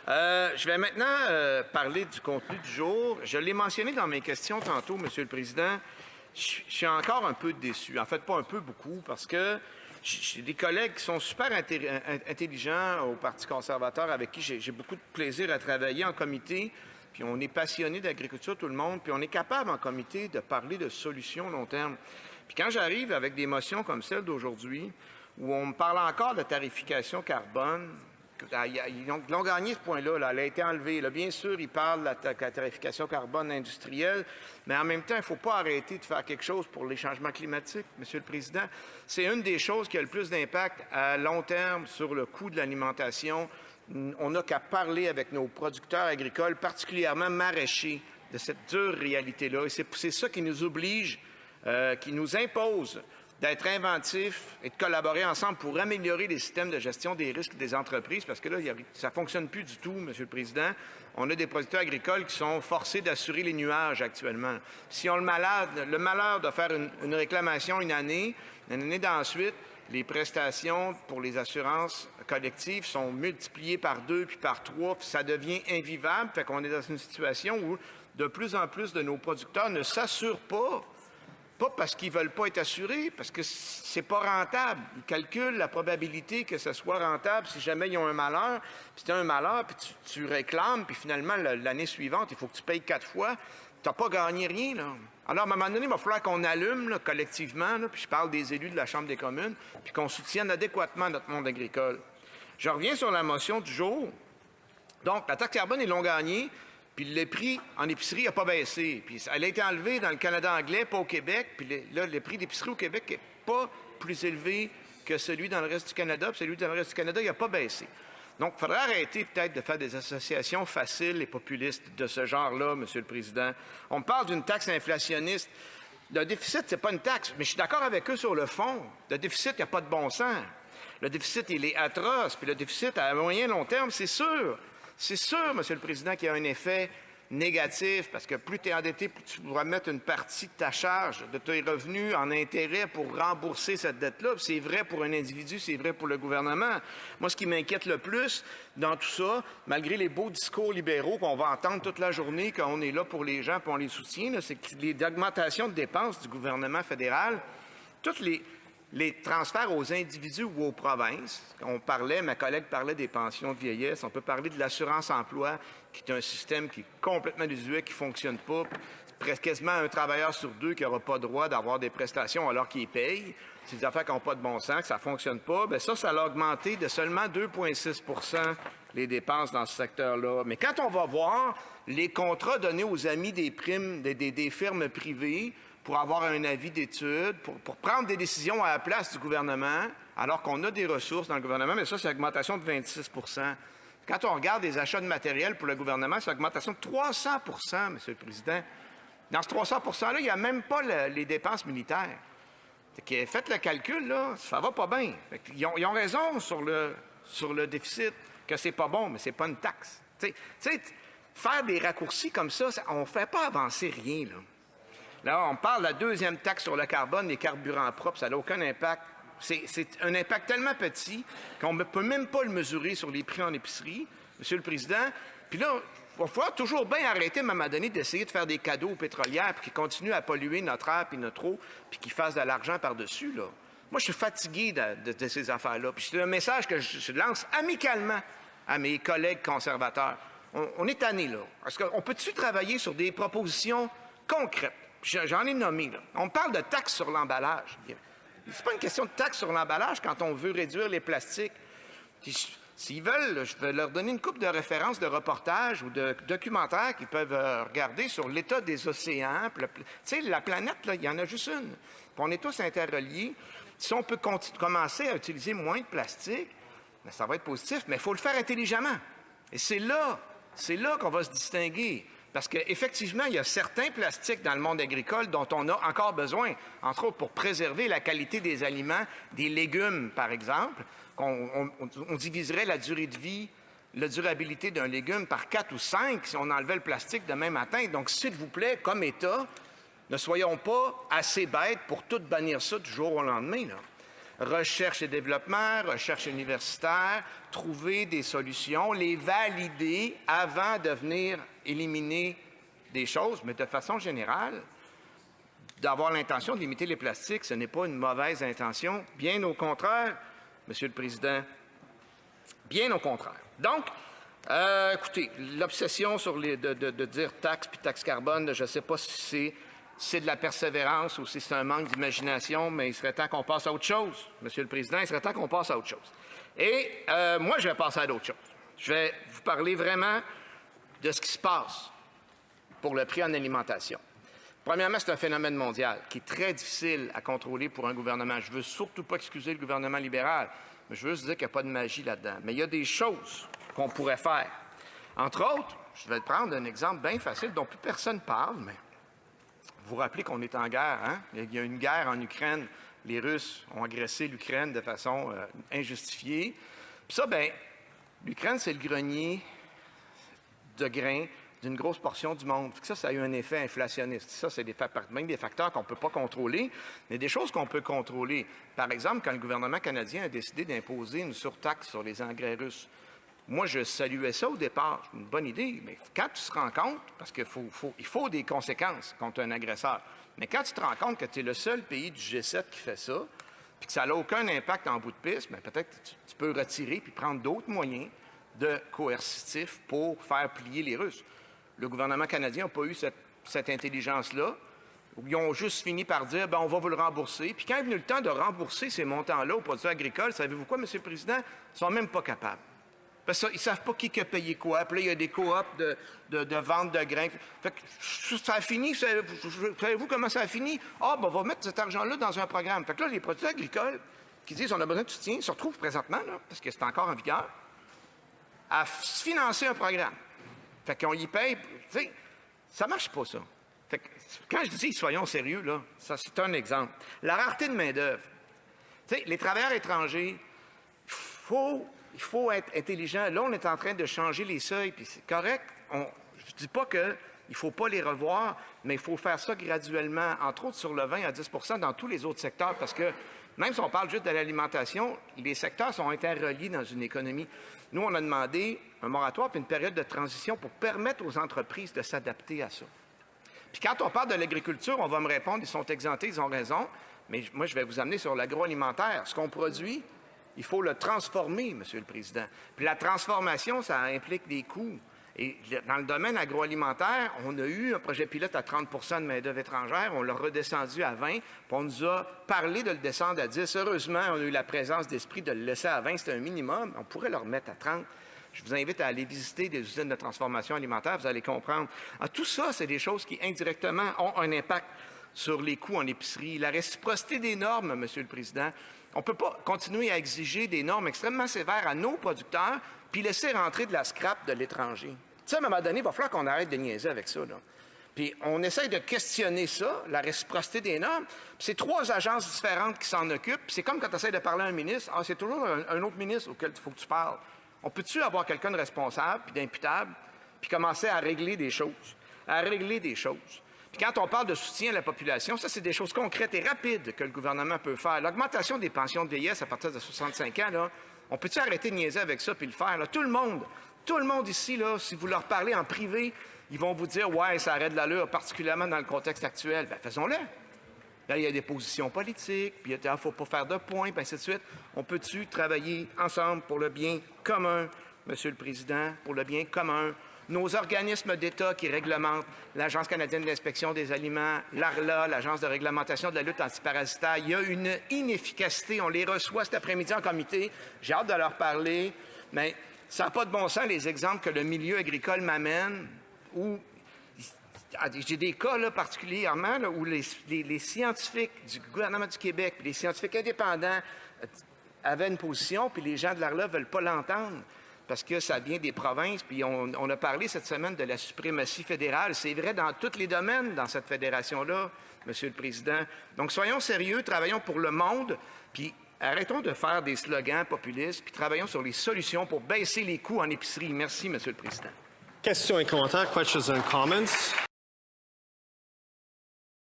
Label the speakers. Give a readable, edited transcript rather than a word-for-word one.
Speaker 1: Je vais maintenant parler du contenu du jour. Je l'ai mentionné dans mes questions tantôt, Monsieur le Président. Je suis encore un peu déçu. En fait, pas un peu, beaucoup, parce que j'ai des collègues qui sont super intelligents au Parti conservateur avec qui j'ai beaucoup de plaisir à travailler en comité. Puis on est passionné d'agriculture, tout le monde. Puis on est capable en comité de parler de solutions long terme. Puis quand j'arrive avec des motions comme celle d'aujourd'hui, où on me parle encore de tarification carbone, ils l'ont gagné ce point-là, elle a été enlevée. Là, bien sûr, ils parlent de la tarification carbone industrielle, mais en même temps, il ne faut pas arrêter de faire quelque chose pour les changements climatiques, Monsieur le Président. C'est une des choses qui a le plus d'impact à long terme sur le coût de l'alimentation. On n'a qu'à parler avec nos producteurs agricoles, particulièrement maraîchers, de cette dure réalité-là. Et c'est ça qui nous oblige, qui nous impose d'être inventifs et de collaborer ensemble pour améliorer les systèmes de gestion des risques des entreprises, parce que là, ça ne fonctionne plus du tout, Monsieur le Président. On a des producteurs agricoles qui sont forcés d'assurer les nuages actuellement. Si on le malheur de faire une réclamation une année d'ensuite, les prestations pour les assurances collectives sont multipliées par 2 puis par 3, puis ça devient invivable. Fait qu'on est dans une situation où de plus en plus de nos producteurs ne s'assurent pas parce qu'ils ne veulent pas être assurés, parce que c'est pas rentable. Ils calculent la probabilité que ce soit rentable si jamais ils ont un malheur. Puis si tu as un malheur, puis tu réclames, puis finalement, l'année suivante, il faut que tu payes 4 fois. Tu n'as pas gagné rien, là. Alors, à un moment donné, il va falloir qu'on allume là, collectivement, là, puis je parle des élus de la Chambre des communes, puis qu'on soutienne adéquatement notre monde agricole. Je reviens sur la motion du jour. Donc, la taxe carbone, ils l'ont gagnée. Puis le prix en épicerie n'a pas baissé. Puis elle a été enlevée dans le Canada anglais, pas au Québec. Puis là, le prix d'épicerie au Québec n'est pas plus élevé que celui dans le reste du Canada. Puis celui dans le reste du Canada, il n'a pas baissé. Donc, il faudrait arrêter peut-être de faire des associations faciles et populistes de ce genre-là, Monsieur le Président. On me parle d'une taxe inflationniste. Le déficit, ce n'est pas une taxe, mais je suis d'accord avec eux sur le fond. Le déficit, il n'y a pas de bon sens. Le déficit, il est atroce. Puis le déficit, à moyen long terme, c'est sûr. C'est sûr, Monsieur le Président, qu'il y a un effet négatif, parce que plus tu es endetté, plus tu pourras mettre une partie de ta charge, de tes revenus en intérêt pour rembourser cette dette-là. C'est vrai pour un individu, c'est vrai pour le gouvernement. Moi, ce qui m'inquiète le plus dans tout ça, malgré les beaux discours libéraux qu'on va entendre toute la journée, qu'on est là pour les gens et on les soutient, c'est que les augmentations de dépenses du gouvernement fédéral, toutes les transferts aux individus ou aux provinces, ma collègue parlait des pensions de vieillesse, on peut parler de l'assurance-emploi, qui est un système qui est complètement désuet, qui ne fonctionne pas, presque quasiment un travailleur sur 2 qui n'aura pas droit d'avoir des prestations alors qu'il paye. C'est des affaires qui n'ont pas de bon sens, que ça ne fonctionne pas. Bien ça a augmenté de seulement 2,6 % les dépenses dans ce secteur-là. Mais quand on va voir les contrats donnés aux amis des primes des firmes privées, pour avoir un avis d'étude, pour prendre des décisions à la place du gouvernement, alors qu'on a des ressources dans le gouvernement, mais ça, c'est une augmentation de 26 %. Quand on regarde les achats de matériel pour le gouvernement, c'est une augmentation de 300 % Monsieur le Président. Dans ce 300 %-là, il n'y a même pas les dépenses militaires. Faites le calcul, là, ça va pas bien. Ils ont raison sur le déficit, que c'est pas bon, mais c'est pas une taxe. Faire des raccourcis comme ça, on ne fait pas avancer rien, là. Là, on parle de la deuxième taxe sur le carbone, les carburants propres, ça n'a aucun impact. C'est un impact tellement petit qu'on ne peut même pas le mesurer sur les prix en épicerie, Monsieur le Président. Puis là, il va falloir toujours bien arrêter, à un moment donné, d'essayer de faire des cadeaux aux pétrolières puis qu'ils continuent à polluer notre air puis notre eau puis qu'ils fassent de l'argent par-dessus, là. Moi, je suis fatigué de ces affaires-là. Puis c'est un message que je lance amicalement à mes collègues conservateurs. On est tannés, là. Parce qu'on peut-tu travailler sur des propositions concrètes? J'en ai nommé, là. On parle de taxe sur l'emballage. C'est pas une question de taxe sur l'emballage quand on veut réduire les plastiques. S'ils veulent, là, je vais leur donner une couple de références de reportages ou de documentaires qu'ils peuvent regarder sur l'état des océans. Tu sais, la planète, là, il y en a juste une. Puis on est tous interreliés. Si on peut commencer à utiliser moins de plastique, bien, ça va être positif, mais il faut le faire intelligemment. Et c'est là qu'on va se distinguer. Parce qu'effectivement, il y a certains plastiques dans le monde agricole dont on a encore besoin, entre autres pour préserver la qualité des aliments, des légumes, par exemple. On diviserait la durée de vie, la durabilité d'un légume par 4 ou 5 si on enlevait le plastique demain matin. Donc, s'il vous plaît, comme État, ne soyons pas assez bêtes pour tout bannir ça du jour au lendemain, là. recherche et développement, recherche universitaire, trouver des solutions, les valider avant de venir éliminer des choses, mais de façon générale, d'avoir l'intention de limiter les plastiques, ce n'est pas une mauvaise intention, bien au contraire, Monsieur le Président, bien au contraire. Donc, écoutez, l'obsession sur de dire taxe puis taxe carbone, je ne sais pas si c'est de la persévérance ou si c'est un manque d'imagination, mais il serait temps qu'on passe à autre chose, Monsieur le Président, il serait temps qu'on passe à autre chose. Et moi, je vais passer à d'autres choses. Je vais vous parler vraiment de ce qui se passe pour le prix en alimentation. Premièrement, c'est un phénomène mondial qui est très difficile à contrôler pour un gouvernement. Je ne veux surtout pas excuser le gouvernement libéral, mais je veux juste dire qu'il n'y a pas de magie là-dedans. Mais il y a des choses qu'on pourrait faire. Entre autres, je vais prendre un exemple bien facile dont plus personne parle, mais vous vous rappelez qu'on est en guerre, hein? Il y a une guerre en Ukraine. Les Russes ont agressé l'Ukraine de façon injustifiée. Puis ça, bien, l'Ukraine, c'est le grenier de grains d'une grosse portion du monde. Ça a eu un effet inflationniste. Ça, c'est même des facteurs qu'on ne peut pas contrôler, mais des choses qu'on peut contrôler. Par exemple, quand le gouvernement canadien a décidé d'imposer une surtaxe sur les engrais russes, moi, je saluais ça au départ. C'est une bonne idée, mais quand tu te rends compte, parce qu'il faut des conséquences contre un agresseur, mais quand tu te rends compte que tu es le seul pays du G7 qui fait ça, puis que ça n'a aucun impact en bout de piste, bien, peut-être que tu peux retirer puis prendre d'autres moyens de coercitifs pour faire plier les Russes. Le gouvernement canadien n'a pas eu cette intelligence-là. Ils ont juste fini par dire ben, on va vous le rembourser. Puis quand est venu le temps de rembourser ces montants-là aux producteurs agricoles, savez-vous quoi, M. le Président? Ils ne sont même pas capables. Parce qu'ils ne savent pas qui a payé quoi. Puis là, il y a des coops de vente de grains. Fait que ça a fini. Savez-vous comment ça a fini? Ah, ben, on va mettre cet argent-là dans un programme. Fait que là, les producteurs agricoles qui disent on a besoin de soutien se retrouvent présentement, là, parce que c'est encore en vigueur, à financer un programme. Fait qu'on y paye. Tu sais, ça ne marche pas, ça. Fait que, quand je dis soyons sérieux, là, ça, c'est un exemple. La rareté de main-d'œuvre. Tu sais, les travailleurs étrangers, il faut être intelligent. Là, on est en train de changer les seuils, puis c'est correct. Je ne dis pas qu'il ne faut pas les revoir, mais il faut faire ça graduellement, entre autres sur le 20 à 10 % dans tous les autres secteurs, parce que même si on parle juste de l'alimentation, les secteurs sont interreliés dans une économie. Nous, on a demandé un moratoire puis une période de transition pour permettre aux entreprises de s'adapter à ça. Puis quand on parle de l'agriculture, on va me répondre, ils sont exemptés, ils ont raison, mais moi, je vais vous amener sur l'agroalimentaire. Ce qu'on produit, il faut le transformer, Monsieur le Président. Puis la transformation, ça implique des coûts. Et dans le domaine agroalimentaire, on a eu un projet pilote à 30 % de main-d'œuvre étrangère, on l'a redescendu à 20 %, puis on nous a parlé de le descendre à 10 %. Heureusement, on a eu la présence d'esprit de le laisser à 20 %, c'est un minimum. On pourrait le remettre à 30 %. Je vous invite à aller visiter des usines de transformation alimentaire, vous allez comprendre. Alors, tout ça, c'est des choses qui, indirectement, ont un impact sur les coûts en épicerie. La réciprocité des normes, Monsieur le Président. On ne peut pas continuer à exiger des normes extrêmement sévères à nos producteurs puis laisser rentrer de la scrap de l'étranger. Tu sais, à un moment donné, il va falloir qu'on arrête de niaiser avec ça, là. Puis on essaye de questionner ça, la réciprocité des normes. Puis c'est 3 agences différentes qui s'en occupent. Puis c'est comme quand tu essaies de parler à un ministre, c'est toujours un autre ministre auquel il faut que tu parles. On peut-tu avoir quelqu'un de responsable puis d'imputable puis commencer à régler des choses? Puis quand on parle de soutien à la population, ça, c'est des choses concrètes et rapides que le gouvernement peut faire. L'augmentation des pensions de vieillesse à partir de 65 ans, là, on peut-tu arrêter de niaiser avec ça puis le faire? Là? Tout le monde ici, là, si vous leur parlez en privé, ils vont vous dire « Ouais, ça arrête de l'allure, particulièrement dans le contexte actuel. » Bien, faisons-le. Là, il y a des positions politiques, puis il ne faut pas faire de points, puis ainsi de suite. On peut-tu travailler ensemble pour le bien commun, Monsieur le Président, pour le bien commun? Nos organismes d'État qui réglementent, l'Agence canadienne de l'inspection des aliments, l'ARLA, l'Agence de réglementation de la lutte antiparasitaire, il y a une inefficacité. On les reçoit cet après-midi en comité. J'ai hâte de leur parler, mais ça n'a pas de bon sens, les exemples que le milieu agricole m'amène, où j'ai des cas là, particulièrement là, où les scientifiques du gouvernement du Québec puis les scientifiques indépendants avaient une position, puis les gens de l'ARLA ne veulent pas l'entendre parce que ça vient des provinces. Puis on a parlé cette semaine de la suprématie fédérale. C'est vrai dans tous les domaines dans cette fédération-là, Monsieur le Président. Donc, soyons sérieux, travaillons pour le monde, puis arrêtons de faire des slogans populistes, puis travaillons sur les solutions pour baisser les coûts en épicerie. Merci, Monsieur le Président.
Speaker 2: Questions et commentaires. Questions and comments.